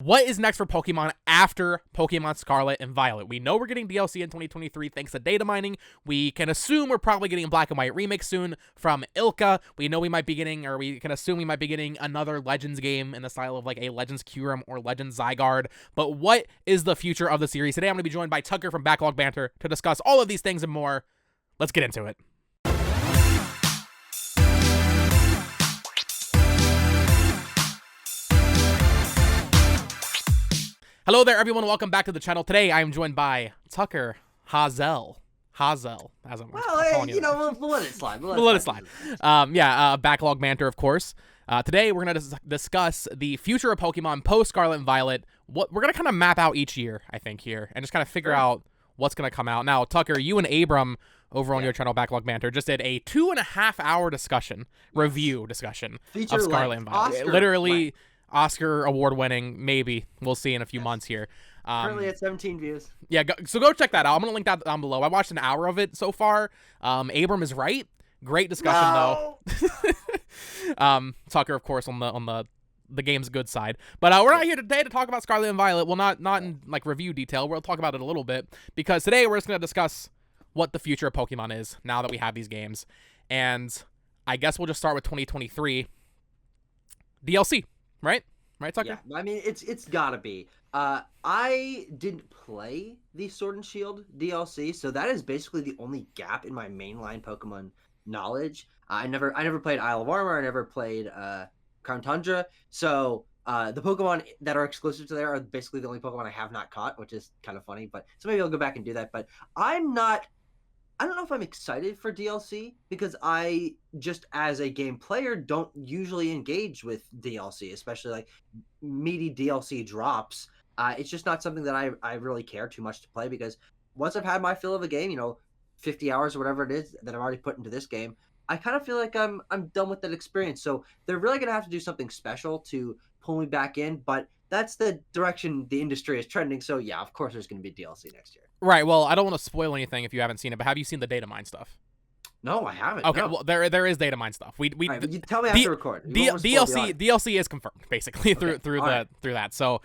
What is next for Pokemon after Pokemon Scarlet and Violet? We know we're getting DLC in 2023 thanks to data mining. We can assume we're probably getting a Black and White remake soon from Ilka. We know we might be getting, or we can assume we might be getting another Legends game in the style of like a Legends Kyurem or Legends Zygarde. But what is the future of the series? Today I'm going to be joined by Tucker from BackLogBanter to discuss all of these things and more. Let's get into it. Hello there, everyone. Welcome back to the channel. Today, I am joined by Tucker Hazel, as I'm calling you know, we'll let it slide. We'll let it slide. BackLogBanter, of course. Today, we're going to discuss the future of Pokemon post Scarlet and Violet. What we're going to kind of map out each year, I think, here, and just kind of figure out what's going to come out. Now, Tucker, you and Abram over on your channel, BackLogBanter, just did a 2.5-hour review discussion of Scarlet and Violet. Literally. Oscar award-winning, maybe. We'll see in a few months here. Currently at 17 views. Yeah, so go check that out. I'm going to link that down below. I watched an hour of it so far. Abram is right. Great discussion, though. Tucker, of course, on the game's good side. But we're not here today to talk about Scarlet and Violet. Well, not in like review detail. We'll talk about it a little bit. Because today we're just going to discuss what the future of Pokemon is now that we have these games. And I guess we'll just start with 2023 DLC. Right, Tucker? Yeah, I mean, it's gotta be. I didn't play the Sword and Shield DLC, so that is basically the only gap in my mainline Pokemon knowledge. I never played Isle of Armor. I never played Crown Tundra. So the Pokemon that are exclusive to there are basically the only Pokemon I have not caught, which is kind of funny. But so maybe I'll go back and do that. But I don't know if I'm excited for DLC because I just as a game player don't usually engage with DLC, especially like meaty DLC drops. It's just not something that I really care too much to play because once I've had my fill of a game, 50 hours or whatever it is that I've already put into this game, I kind of feel like I'm done with that experience. So they're really gonna have to do something special to pull me back in, but that's the direction the industry is trending. So yeah, of course there's going to be DLC next year. Right. Well, I don't want to spoil anything if you haven't seen it, but have you seen the data mine stuff? No, I haven't. Okay. No. Well, there is data mine stuff. You tell me after record. DLC is confirmed basically through that. So,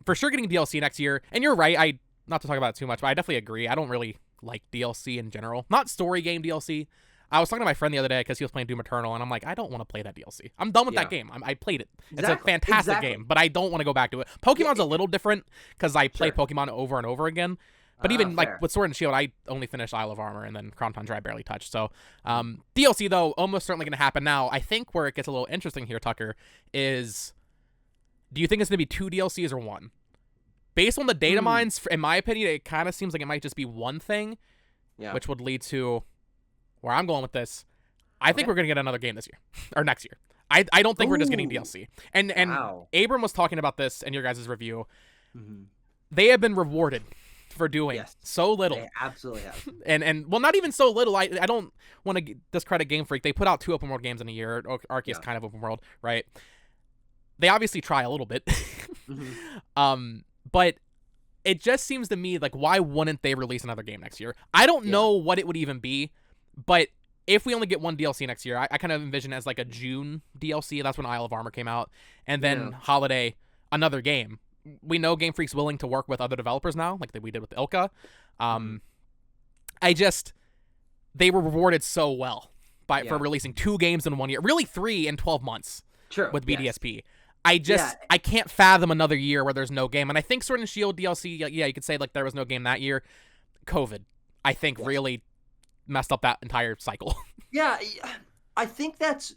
for sure getting DLC next year. And you're right. Not to talk about it too much, but I definitely agree. I don't really like DLC in general. Not story game DLC. I was talking to my friend the other day because he was playing Doom Eternal, and I'm like, I don't want to play that DLC. I'm done with that game. I played it. It's a fantastic game, but I don't want to go back to it. Pokemon's a little different because I play Pokemon over and over again. But even like with Sword and Shield, I only finished Isle of Armor, and then Crown Tundra I barely touched. So DLC, though, almost certainly going to happen now. I think where it gets a little interesting here, Tucker, is do you think it's going to be 2 DLCs or 1? Based on the data mines, in my opinion, it kind of seems like it might just be one thing, which would lead to where I'm going with this. I think we're going to get another game this year or next year. I don't think we're just getting DLC. And Abram was talking about this in your guys' review. They have been rewarded for doing so little. They absolutely have. And well, not even so little. I don't want to discredit Game Freak. They put out 2 open world games in a year. Arceus kind of open world, right? They obviously try a little bit. But it just seems to me like, why wouldn't they release another game next year? I don't know what it would even be. But if we only get 1 DLC next year, I kind of envision it as like a June DLC. That's when Isle of Armor came out. And then Holiday, another game. We know Game Freak's willing to work with other developers now, like we did with Ilka. They were rewarded so well for releasing 2 games in 1 year. Really 3 in 12 months with BDSP. I can't fathom another year where there's no game. And I think Sword and Shield DLC, you could say like there was no game that year. COVID, I think really messed up that entire cycle. Yeah, I think that's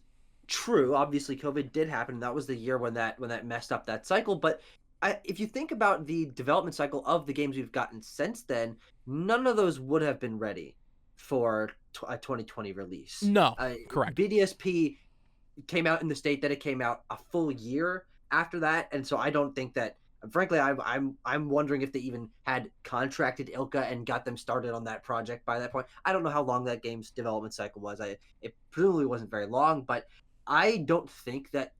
true. Obviously, COVID did happen. That was the year when that messed up that cycle. But if you think about the development cycle of the games we've gotten since then, none of those would have been ready for a 2020 release. No, correct. BDSP came out in the state that it came out a full year after that, and so I don't think that. Frankly, I'm wondering if they even had contracted Ilka and got them started on that project by that point. I don't know how long that game's development cycle was. It presumably wasn't very long, but I don't think that,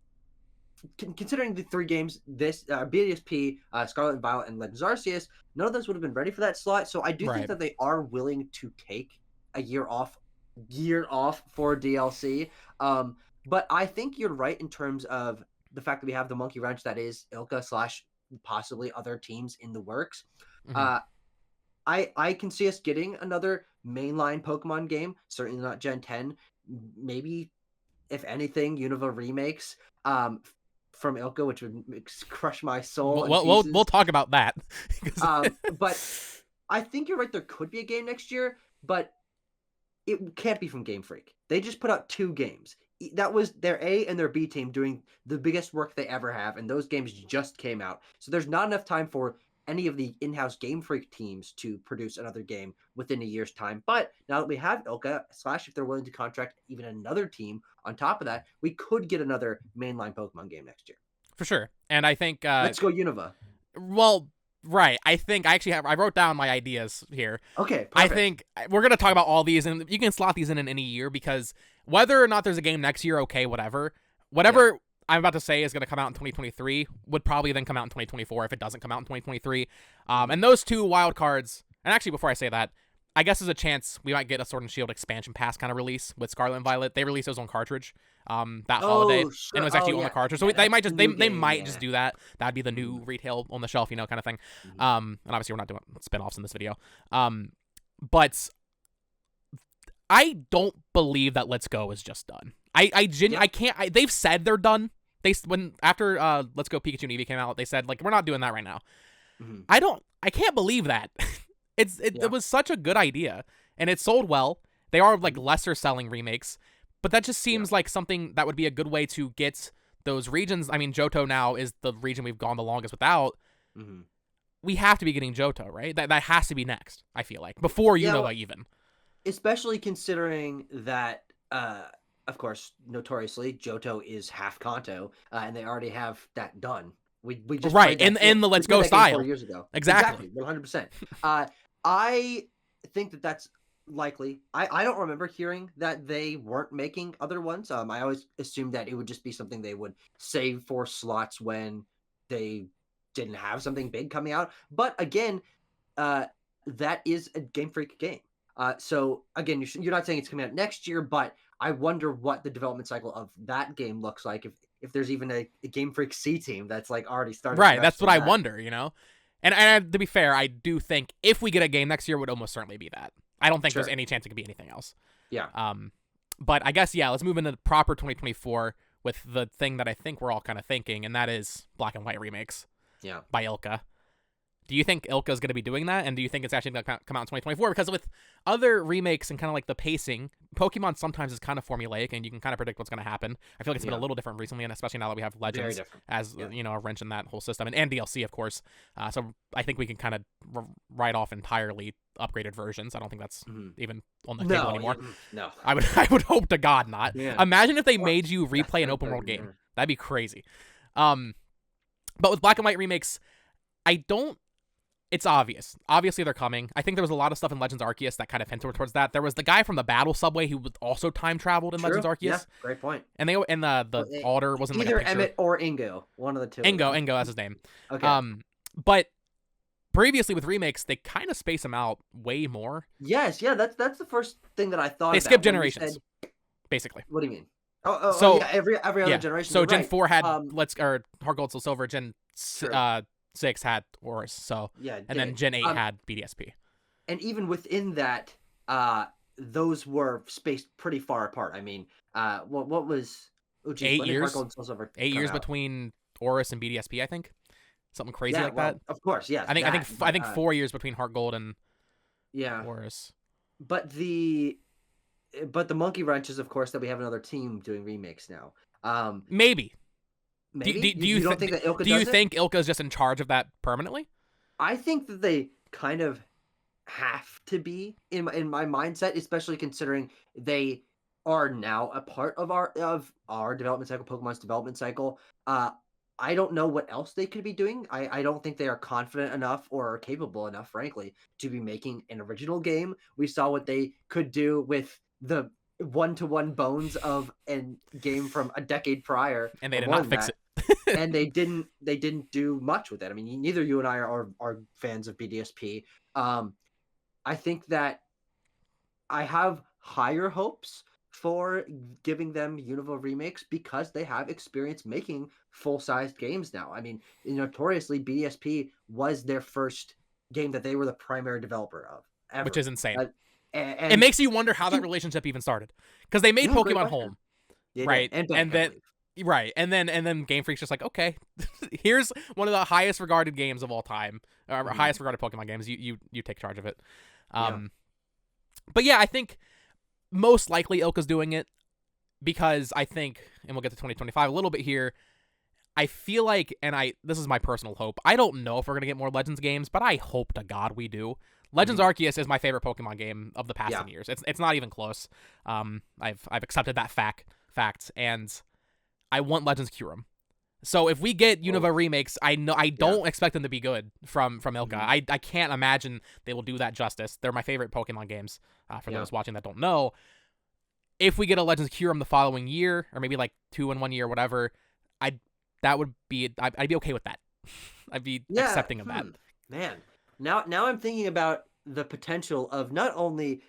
considering the 3 games, this BDSP, Scarlet and Violet, and Legends Arceus, none of those would have been ready for that slot. So I do think that they are willing to take a year off for DLC. But I think you're right in terms of the fact that we have the monkey wrench that is Ilka / possibly other teams in the works. Mhm. Uh, I can see us getting another mainline Pokemon game. Certainly not Gen 10. Maybe, if anything, Unova remakes from Ilka, which would crush my soul in We'll pieces. talk about that. But I think you're right. There could be a game next year, but it can't be from Game Freak. They just put out 2 games. That was their A and their B team doing the biggest work they ever have, and those games just came out. So there's not enough time for any of the in-house Game Freak teams to produce another game within a year's time. But now that we have Ilka, / if they're willing to contract even another team on top of that, we could get another mainline Pokemon game next year. For sure. And I think Let's go Unova. well, right. I think I wrote down my ideas here. Okay, perfect. I think we're going to talk about all these, and you can slot these in any year, because whether or not there's a game next year, okay, whatever. Whatever I'm about to say is going to come out in 2023 would probably then come out in 2024 if it doesn't come out in 2023. And those 2 wild cards, and actually before I say that, I guess there's a chance we might get a Sword and Shield expansion pass kind of release with Scarlet and Violet. They released those on cartridge that holiday, Sure. and it was actually on the cartridge. So they might just they might just yeah. do that. That'd be the new retail on the shelf, kind of thing. And obviously we're not doing spin-offs in this video. But I don't believe that Let's Go is just done. I can't. They've said they're done. After Let's Go Pikachu and Eevee came out, they said like we're not doing that right now. I can't believe that. It was such a good idea, and it sold well. They are like lesser selling remakes, but that just seems like something that would be a good way to get those regions. I mean, Johto now is the region we've gone the longest without. We have to be getting Johto, right? That has to be next, I feel like, before Unova even. Especially considering that, of course, notoriously, Johto is half Kanto, and they already have that done. We just right in the Let's Go style 4 years ago. Exactly 100%. I think that that's likely. I don't remember hearing that they weren't making other ones. I always assumed that it would just be something they would save for slots when they didn't have something big coming out. But again, that is a Game Freak game. So again, you're not saying it's coming out next year, but I wonder what the development cycle of that game looks like. If there's even a Game Freak C team that's like already started. Right, that's what I wonder, And to be fair, I do think if we get a game next year, it would almost certainly be that. I don't think there's any chance it could be anything else. Yeah. But I guess let's move into the proper 2024 with the thing that I think we're all kind of thinking, and that is Black and White remakes. Yeah. By Ilka. Do you think Ilka is going to be doing that? And do you think it's actually going to come out in 2024? Because with other remakes and kind of like the pacing, Pokemon sometimes is kind of formulaic and you can kind of predict what's going to happen. I feel like it's been a little different recently, and especially now that we have Legends as, a wrench in that whole system, and DLC, of course. So I think we can kind of write off entirely upgraded versions. I don't think that's even on the table anymore. No. I would hope to God not. Yeah. Imagine if they made you replay an open world game. That'd be crazy. But with Black and White remakes, it's obvious. Obviously, they're coming. I think there was a lot of stuff in Legends Arceus that kind of hinted towards that. There was the guy from the Battle Subway who also time traveled in Legends Arceus. Yeah, great point. And the altar wasn't either like a Emmett or Ingo, one of the two. Ingo, that's his name. Okay. But previously with remakes, they kind of space them out way more. Yes, yeah, that's the first thing that I thought. They skip generations, basically. What do you mean? Yeah, every other generation. So Gen 4 had Heart Gold, Soul Silver. Gen 6 had Oris, and then Gen 8 had BDSP. And even within that, those were spaced pretty far apart. I mean, what was 8 years? 8 years between Oris and BDSP, I think. Something crazy like that. Of course, yes. I think 4 years between Heart Gold and Oris. But the monkey wrench is, of course, that we have another team doing remakes now. Maybe. Maybe? Do you think that Ilka do you think Ilka is just in charge of that permanently? I think that they kind of have to be in my mindset, especially considering they are now a part of our development cycle, Pokemon's development cycle. I don't know what else they could be doing. I don't think they are confident enough or capable enough, frankly, to be making an original game. We saw what they could do with the one-to-one bones of a game from a decade prior, and they did not fix it. And they didn't do much with it. I mean, neither you and I are fans of BDSP. I think that I have higher hopes for giving them Unova remakes because they have experience making full-sized games now. I mean, notoriously, BDSP was their first game that they were the primary developer of which ever. is insane. It And makes you wonder how that relationship even started, because they made yeah, great Pokemon question. Home, They did. right? And Bank, And I then believe. right, and then Game Freak's just like, okay, here's one of the highest regarded games of all time, or Mhm. highest regarded Pokemon games. You take charge of it. Yeah. But yeah, I think most likely Ilka's doing it, because I think, and we'll get to 2025 a little bit here. I feel like, and this is my personal hope. I don't know if we're gonna get more Legends games, but I hope to God we do. Legends Mhm. Arceus is my favorite Pokemon game of the past Yeah. 10 years. It's not even close. I've accepted that fact, and I want Legends Kyurem. So if we get Unova Oh, remakes, I yeah. don't expect them to be good from Ilka. Mhm. I can't imagine they will do that justice. They're my favorite Pokemon games. For Yeah. those watching that don't know, if we get a Legends Kyurem the following year, or maybe like 2 in 1 year, whatever, I'd be okay with that. I'd be Yeah. accepting of that. Man. Now I'm thinking about the potential of not only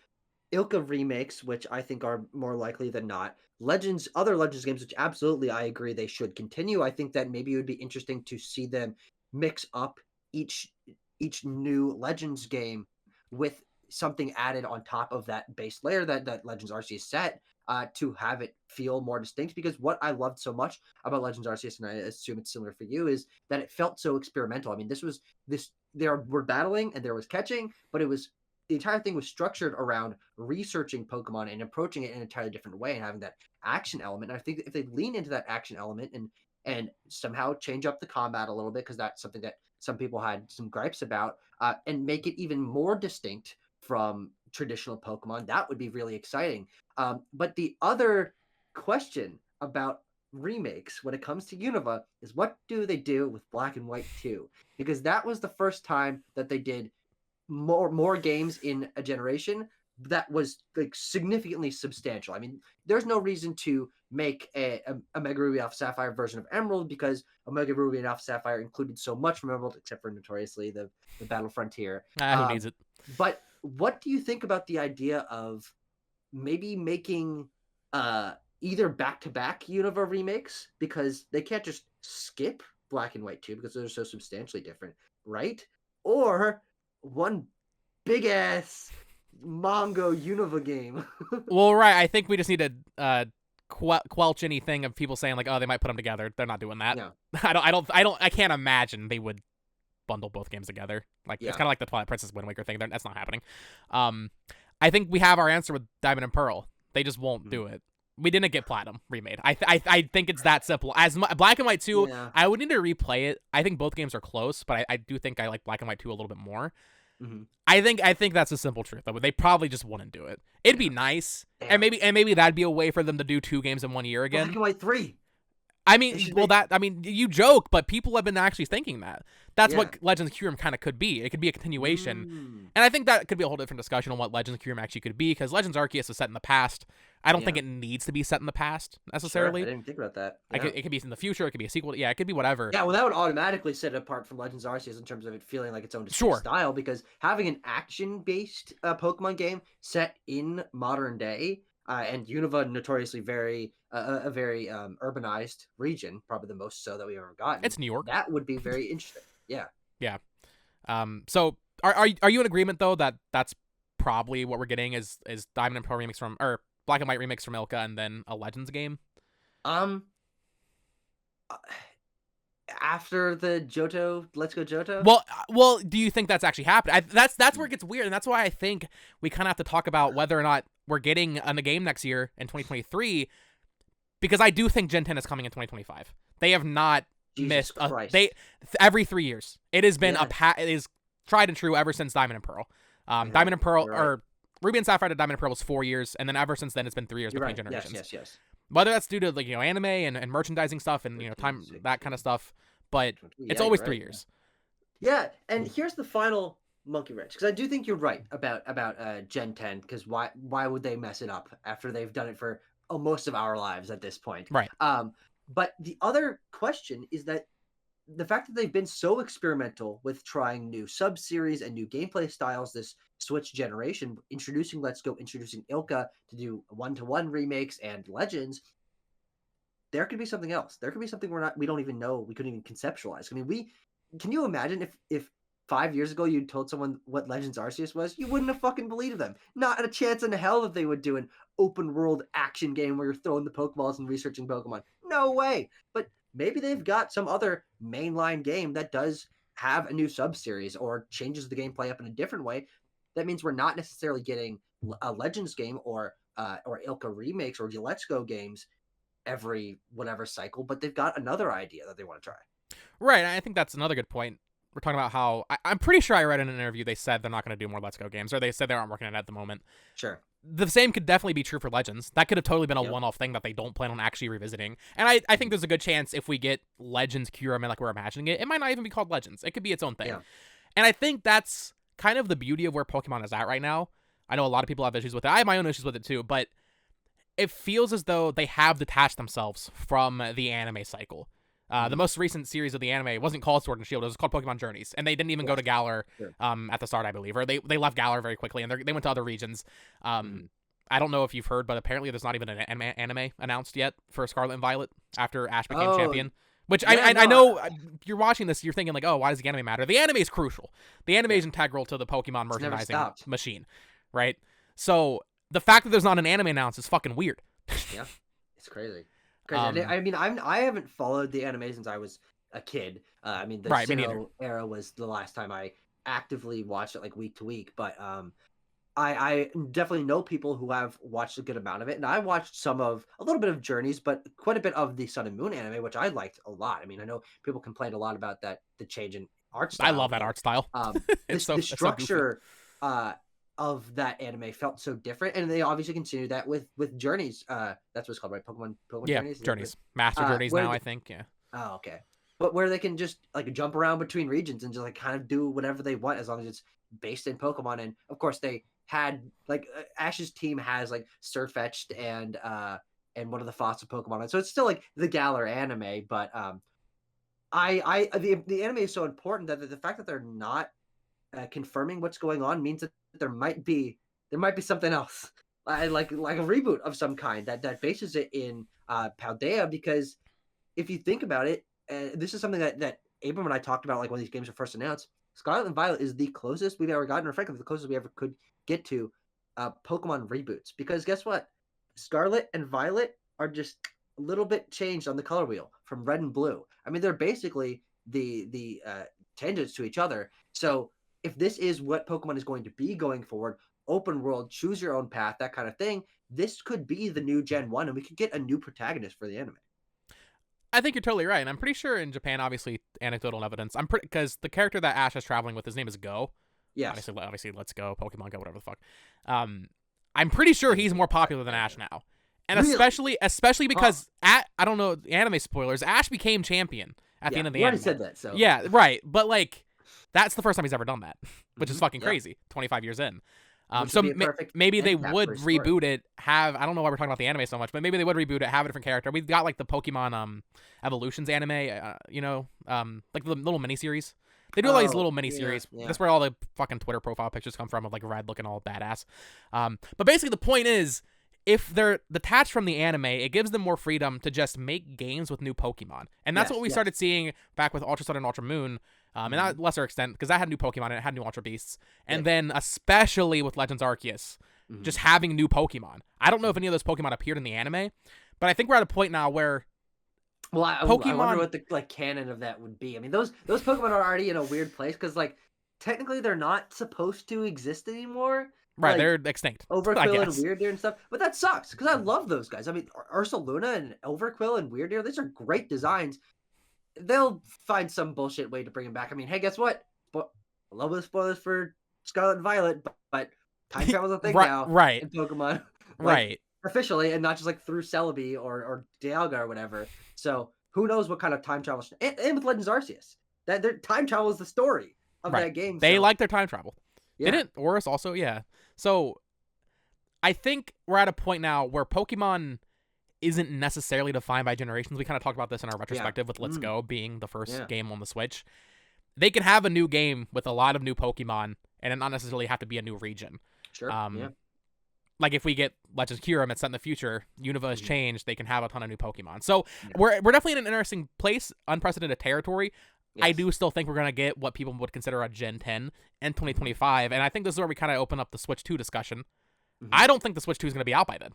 Ilka remakes, which I think are more likely than not. Other Legends games, which absolutely I agree they should continue. I think that maybe it would be interesting to see them mix up each new Legends game with something added on top of that base layer that Legends Arceus set, to have it feel more distinct. Because what I loved so much about Legends Arceus, and I assume it's similar for you, is that it felt so experimental. I mean, this there were battling and there was catching, but the entire thing was structured around researching Pokemon and approaching it in an entirely different way and having that action element. And I think that if they lean into that action element and somehow change up the combat a little bit, because that's something that some people had some gripes about, and make it even more distinct from traditional Pokemon, that would be really exciting. But the other question about remakes when it comes to Unova is, what do they do with Black and White 2? Because that was the first time that they did more games in a generation that was like significantly substantial. I mean, there's no reason to make a Mega Ruby Alpha Sapphire version of Emerald, because Omega Ruby and Alpha Sapphire included so much from Emerald, except for notoriously the Battle Frontier. Who needs it? But what do you think about the idea of maybe making either back-to-back Unova remakes, because they can't just skip Black and White 2 because they're so substantially different, right? Or one big ass Mongo Unova game. Well, right. I think we just need to quelch anything of people saying like, oh, they might put them together. They're not doing that. Yeah. I can't imagine they would bundle both games together. Like, Yeah. it's kind of like the Twilight Princess Wind Waker thing. That's not happening. I think we have our answer with Diamond and Pearl. They just won't do it. We didn't get Platinum remade. I think it's that simple. Black and White 2, Yeah. I would need to replay it. I think both games are close, but I do think I like Black and White 2 a little bit more. Mhm. I think that's a simple truth. They probably just wouldn't do it. It'd be nice, and maybe that'd be a way for them to do 2 games in 1 year again. Black and White 3. I mean, you joke, but people have been actually thinking that. That's what Legends Kyurem kind of could be. It could be a continuation. And I think that could be a whole different discussion on what Legends Kyurem actually could be, because Legends Arceus is set in the past. I don't think it needs to be set in the past necessarily. Sure, I didn't think about that. It could be in the future. It could be a sequel. Yeah, it could be whatever. Yeah, well, that would automatically set it apart from Legends Arceus in terms of it feeling like its own distinct style, because having an action-based Pokemon game set in modern day, and Unova notoriously a very urbanized region, probably the most so that we've ever gotten. It's New York. That would be very interesting. Yeah. Yeah. So are you in agreement though that that's probably what we're getting is Diamond and Pearl remix from, or Black and White remix from Ilka, and then a Legends game? After the Johto, Let's Go Johto. Well, do you think that's actually happening? That's where it gets weird, and that's why I think we kind of have to talk about whether or not we're getting on the game next year in 2023, because I do think Gen 10 is coming in 2025. They have not missed every 3 years. It has been it is tried and true ever since Diamond and Pearl. Diamond and Pearl, or Ruby and Sapphire to Diamond and Pearl was 4 years, and then ever since then it's been 3 years between generations. Yes. Whether that's due to like anime and merchandising stuff and time, that kind of stuff, but it's always 3 years. Yeah, and here's the final monkey wrench, because I do think you're right about Gen 10, because why would they mess it up after they've done it for most of our lives at this point? Right. But the other question is that the fact that they've been so experimental with trying new sub-series and new gameplay styles this Switch generation, introducing Ilka to do 1-to-1 remakes and Legends, there could be something else. There could be something we don't even know. We couldn't even conceptualize. I mean, can you imagine if 5 years ago you told someone what Legends Arceus was? You wouldn't have fucking believed them. Not a chance in hell that they would do an open world action game where you're throwing the Pokeballs and researching Pokemon. No way. But maybe they've got some other mainline game that does have a new sub-series or changes the gameplay up in a different way. That means we're not necessarily getting a Legends game or Ilka remakes or Let's Go games every whatever cycle, but they've got another idea that they want to try. Right. I think that's another good point. We're talking about how I'm pretty sure I read in an interview they said they're not going to do more Let's Go games, or they said they aren't working on it at the moment. Sure. The same could definitely be true for Legends. That could have totally been a one-off thing that they don't plan on actually revisiting. And I think there's a good chance if we get Legends Kyurem like we're imagining it, it might not even be called Legends. It could be its own thing. Yeah. And I think that's kind of the beauty of where Pokemon is at right now. I know a lot of people have issues with it. I have my own issues with it too, but it feels as though they have detached themselves from the anime cycle. The most recent series of the anime wasn't called Sword and Shield. It was called Pokemon Journeys, and they didn't even go to Galar at the start, I believe, or they left Galar very quickly, and they went to other regions. I don't know if you've heard, but apparently there's not even an anime announced yet for Scarlet and Violet after Ash became champion. Which I know you're watching this, you're thinking like, oh, why does the anime matter? The anime is crucial. The anime is integral to the Pokemon merchandising machine, right? So the fact that there's not an anime announced is fucking weird. Yeah, it's crazy. I mean, I haven't followed the anime since I was a kid. I mean, the Sinnoh era was the last time I actively watched it like week to week. But I definitely know people who have watched a good amount of it, and I watched a little bit of Journeys, but quite a bit of the Sun and Moon anime, which I liked a lot. I mean, I know people complained a lot about the change in art style. I love that art style. The structure of that anime felt so different, and they obviously continued that with Journeys. That's what it's called, right? Pokemon Journeys. Journeys, Master Journeys now, I think. Yeah. Oh, okay. But where they can just like jump around between regions and just like kind of do whatever they want as long as it's based in Pokemon. And of course, they had like Ash's team has like Sirfetch'd and one of the fossil Pokemon, so it's still like the Galar anime. But the anime is so important that the fact that they're not confirming what's going on means that there might be something else, like a reboot of some kind that bases it in Paldea. Because if you think about it, this is something that Abram and I talked about like when these games were first announced. Scarlet and Violet is the closest we've ever gotten, or frankly, the closest we ever could get to Pokemon reboots. Because guess what? Scarlet and Violet are just a little bit changed on the color wheel from red and blue. I mean, they're basically the tangents to each other. So if this is what Pokemon is going to be going forward, open world, choose your own path, that kind of thing, this could be the new Gen 1, and we could get a new protagonist for the anime. I think you're totally right, and I'm pretty sure in Japan, obviously, anecdotal evidence. because the character that Ash is traveling with, his name is Go. Yeah. Obviously, Let's Go, Pokemon Go, whatever the fuck. I'm pretty sure he's more popular than Ash now, and really? especially because I don't know, anime spoilers. Ash became champion at the end of the anime. You already said that, so yeah, right. But like, that's the first time he's ever done that, which is fucking crazy. 25 years in. So maybe they would reboot it. I don't know why we're talking about the anime so much, but maybe they would reboot it, have a different character. We've got like the Pokemon Evolutions anime, like the little miniseries. They do all these little miniseries. Yeah. That's where all the fucking Twitter profile pictures come from, of like Red looking all badass. But basically the point is, if they're detached from the anime, it gives them more freedom to just make games with new Pokemon. And that's what we started seeing back with Ultra Sun and Ultra Moon. And not lesser extent, because that had new Pokemon and it had new Ultra Beasts. And then especially with Legends Arceus, just having new Pokemon. I don't know if any of those Pokemon appeared in the anime, but I think we're at a point now where I wonder what the like canon of that would be. I mean, those Pokemon are already in a weird place because like technically they're not supposed to exist anymore. Right, like, they're extinct. Overquill and Weirdeer and stuff. But that sucks because I love those guys. I mean, Ursaluna and Overquill and Weirdeer, these are great designs. They'll find some bullshit way to bring them back. I mean, hey, guess what? A little bit of spoilers for Scarlet and Violet, but time travel's a thing now in Pokemon. Right. Officially, and not just like through Celebi or Dialga or whatever. So who knows what kind of time travel. And with Legends Arceus. That their time travel is the story of that game. They like their time travel. Yeah. Didn't Oris also? Yeah. So I think we're at a point now where Pokemon isn't necessarily defined by generations. We kind of talked about this in our retrospective with Let's Go being the first game on the Switch. They can have a new game with a lot of new Pokemon and it not necessarily have to be a new region. Sure. like if we get Legends Kyurem, it's set in the future, Unova has changed, they can have a ton of new Pokemon. So Yeah. we're definitely in an interesting place, unprecedented territory. Yes. I do still think we're going to get what people would consider a Gen 10 in 2025, and I think this is where we kind of open up the Switch 2 discussion. I don't think the Switch 2 is going to be out by then.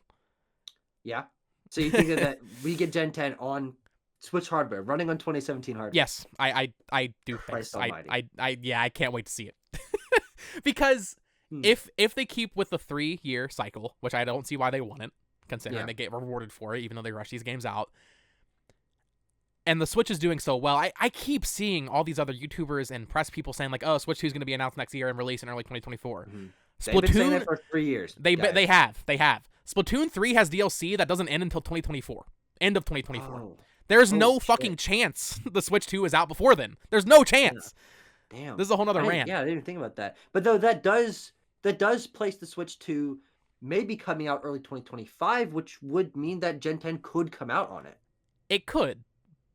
Yeah. So you think that we get Gen 10 on Switch hardware, running on 2017 hardware? Yes, I do think Christ so. almighty. I can't wait to see it. Because if they keep with the 3-year cycle, which I don't see why they wouldn't, considering they get rewarded for it, even though they rush these games out, and the Switch is doing so well, I keep seeing all these other YouTubers and press people saying like, oh, Switch 2 is going to be announced next year and released in early 2024. They've been saying that for 3 years. They have. Splatoon 3 has DLC that doesn't end until 2024. End of 2024. Oh. There's no fucking chance the Switch 2 is out before then. There's no chance. Damn. This is a whole nother rant. Yeah, I didn't even think about that. But though that does place the Switch 2 maybe coming out early 2025, which would mean that Gen 10 could come out on it. It could.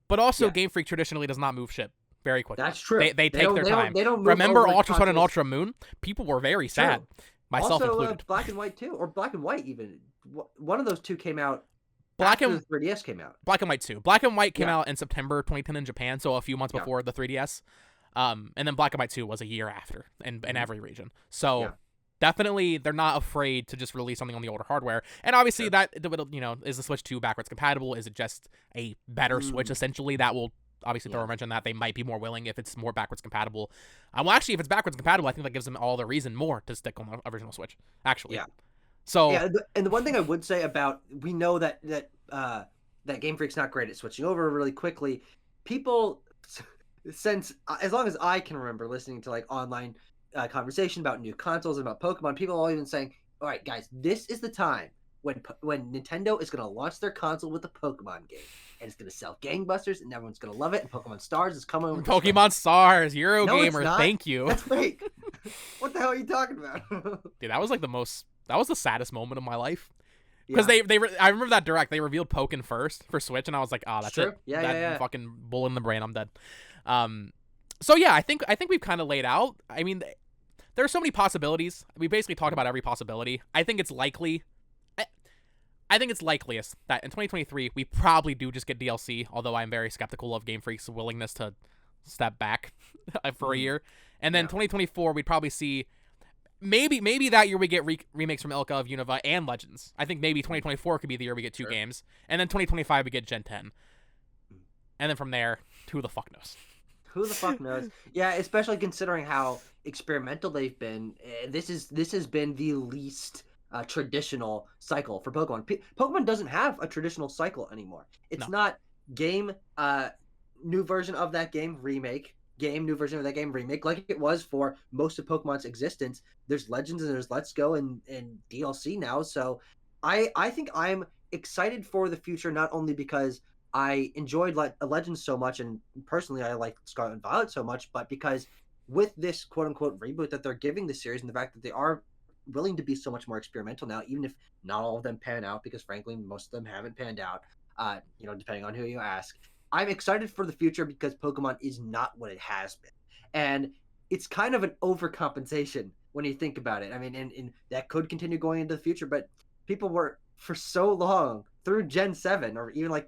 But also Game Freak traditionally does not move shit very quickly. That's true. They take their time. They don't move. Remember Ultra Sun and Ultra Moon? People were very sad. Myself also, included. Black and White too, or Black and White even. One of those two came out Black and the 3DS came out. Black and White 2. Black and White came out in September 2010 in Japan, so a few months before the 3DS. And then Black and White 2 was a year after in every region. So definitely they're not afraid to just release something on the older hardware. And obviously that, you know, is the Switch 2 backwards compatible? Is it just a better Switch essentially? That will obviously throw a wrench on that. They might be more willing if it's more backwards compatible. Well, actually, if it's backwards compatible, I think that gives them all the reason more to stick on the original Switch, actually. Yeah. So and the one thing I would say about, we know that Game Freak's not great at switching over really quickly. People, since as long as I can remember listening to like online conversation about new consoles and about Pokemon, people are all even saying, "All right, guys, this is the time when Nintendo is going to launch their console with a Pokemon game, and it's going to sell gangbusters, and everyone's going to love it. And Pokemon Stars is coming. With Pokemon Stars, Eurogamer, thank you. That's fake. What the hell are you talking about, dude? That was like that was the saddest moment of my life. Because I remember that direct. They revealed Pokken first for Switch, and I was like, "Oh, that's it. Yeah. Fucking bull in the brain. I'm dead." So yeah, I think we've kind of laid out. I mean, there are so many possibilities. We basically talked about every possibility. I think it's likely. I think it's likeliest that in 2023 we probably do just get DLC. Although I'm very skeptical of Game Freak's willingness to step back for a year. And then 2024 we'd probably see. Maybe that year we get remakes from Ilka of Unova and Legends. I think maybe 2024 could be the year we get 2 games. And then 2025 we get Gen 10. And then from there, who the fuck knows? Who the fuck knows? Yeah, especially considering how experimental they've been. This has been the least traditional cycle for Pokemon. Pokemon doesn't have a traditional cycle anymore. It's not game, new version of that game, remake. Game, new version of that game, remake, like it was for most of Pokemon's existence. There's Legends and there's Let's Go and DLC now. So I think I'm excited for the future, not only because I enjoyed Legends so much, and personally I like Scarlet and Violet so much, but because with this quote-unquote reboot that they're giving the series, and the fact that they are willing to be so much more experimental now, even if not all of them pan out, because frankly most of them haven't panned out, depending on who you ask. I'm excited for the future because Pokemon is not what it has been. And it's kind of an overcompensation when you think about it. I mean, and that could continue going into the future, but people were, for so long, through Gen 7, or even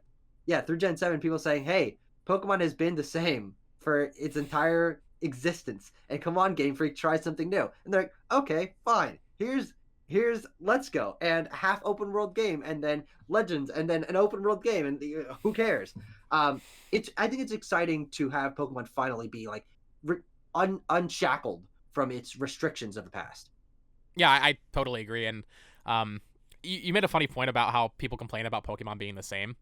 through Gen 7, people saying, hey, Pokemon has been the same for its entire existence. And come on, Game Freak, try something new. And they're like, okay, fine. Here's Let's Go, and a half open world game, and then Legends, and then an open world game, and who cares? I think it's exciting to have Pokemon finally be like unshackled from its restrictions of the past. Yeah, I totally agree. And you made a funny point about how people complain about Pokemon being the same.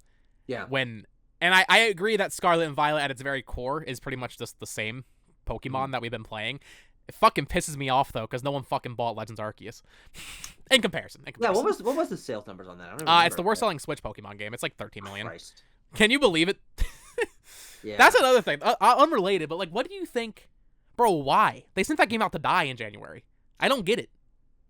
Yeah. And I agree that Scarlet and Violet at its very core is pretty much just the same Pokemon that we've been playing. It fucking pisses me off though, because no one fucking bought Legends Arceus. In comparison. Yeah, what was the sales numbers on that? I don't remember. It's the worst selling Switch Pokemon game. It's like 13 million. Christ. Can you believe it? Yeah. That's another thing. Unrelated, but like, what do you think, bro? Why they sent that game out to die in January? I don't get it.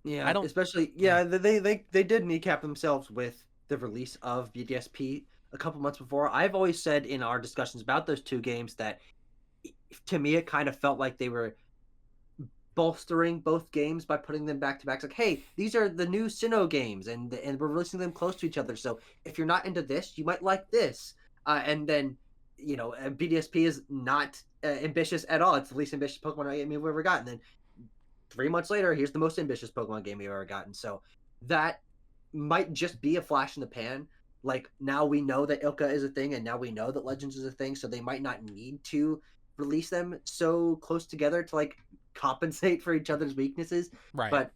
Yeah, I don't. Especially, they did kneecap themselves with the release of BDSP a couple months before. I've always said in our discussions about those two games that, to me, it kind of felt like they were bolstering both games by putting them back to back. It's like, hey, these are the new Sinnoh games, and we're releasing them close to each other. So if you're not into this, you might like this. And then, BDSP is not ambitious at all. It's the least ambitious Pokemon game we've ever gotten. Then 3 months later, here's the most ambitious Pokemon game we've ever gotten. So that might just be a flash in the pan. Like, now we know that Ilka is a thing, and now we know that Legends is a thing, so they might not need to release them so close together to like compensate for each other's weaknesses. Right. But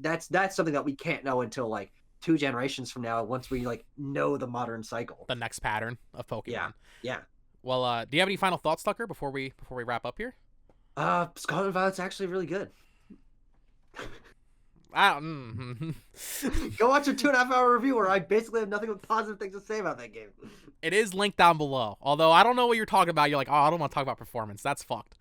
that's something that we can't know until like 2 generations from now, once we like know the modern cycle, the next pattern of Pokemon. Yeah. Well, do you have any final thoughts, Tucker, before we wrap up here? Scarlet and Violet's actually really good. Go watch a 2.5-hour review where I basically have nothing but positive things to say about that game. It is linked down below. Although I don't know what you're talking about. You're like, oh, I don't want to talk about performance. That's fucked.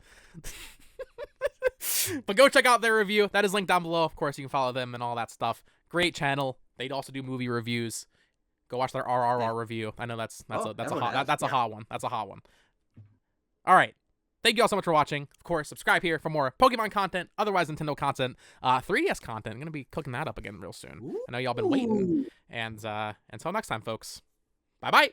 But go check out their review. That is linked down below. Of course, you can follow them and all that stuff. Great channel. They also do movie reviews. Go watch their RRR review. I know that's a hot one. That's a hot one. All right. Thank you all so much for watching. Of course, subscribe here for more Pokemon content, otherwise Nintendo content, 3DS content. I'm going to be cooking that up again real soon. I know y'all been waiting. And until next time, folks. Bye-bye.